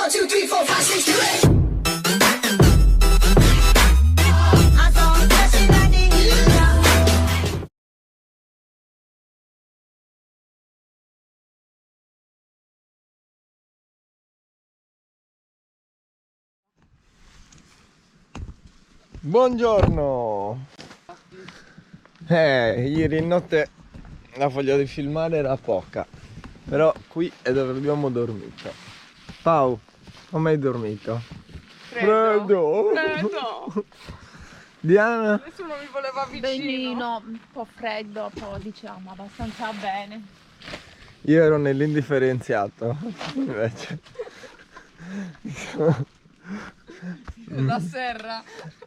1, 2, 3, 4, 5, 6, 7, 8. Buongiorno! Ieri notte la voglia di filmare era poca, però qui è dove abbiamo dormito. Pau, come hai dormito? Freddo! Diana? Nessuno mi voleva vicino. Benino, un po' freddo, poi diciamo abbastanza bene. Io ero nell'indifferenziato, invece. La serra.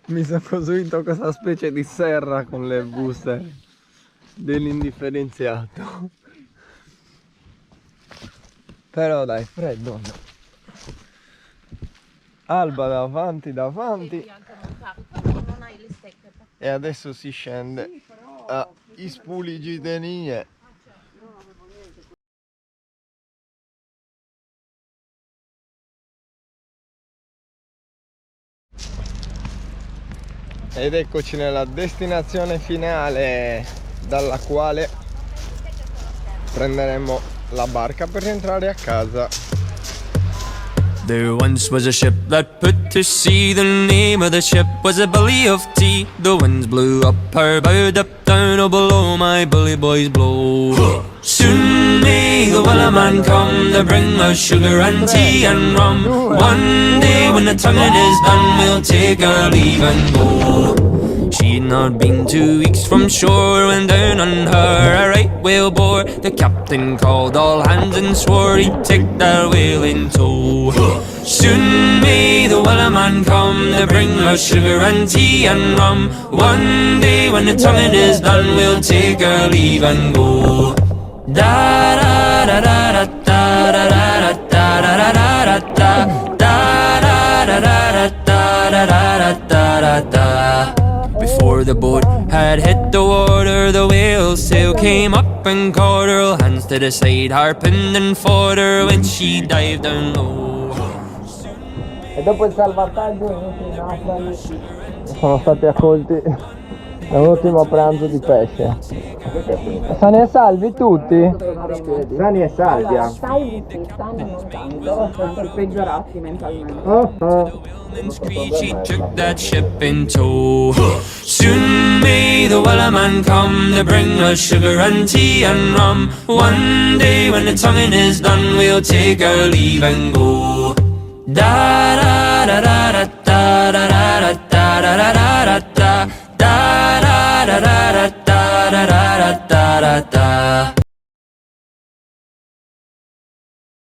Mi sono costruito questa specie di serra con le buste dell'indifferenziato. Però dai, freddo. Alba davanti, Non hai le stecche. e adesso si scende a Ispuligi Denie. Ed eccoci nella destinazione finale, dalla quale prenderemo la barca per rientrare a casa. There once was a ship that put to sea. The name of the ship was a Billy of Tea. The winds blew up her bow, up down, oh below my bully boys blow. Soon may the Wellerman come to bring us sugar and tea and rum. One day when the tonguing is done, we'll take our leave and go. She'd not been 2 weeks from shore when down on her a right whale bore. The captain called all hands and swore he'd take that whale in tow. Soon may the Wellerman come to bring us sugar and tea and rum. One day when the tonguing is done, we'll take our leave and go. Da da da da da da da da da da da da da da da da da da da. Before the boat had hit the water, the whale's tail came up and caught her. Hands to the side, harping and fought her when she dived down low. E dopo il salvataggio sono stati accolti da un ultimo pranzo di pesce. Sani e salvi tutti? Sani e salvi. Salvi sì, stanno non tanto, sono peggiorati mentalmente. She took that ship in tow. Soon may the Wellerman come to bring us sugar and tea and rum. One day when the tonguing is done, we'll take our leave and go. Da da da da da da da da da da da da da da da da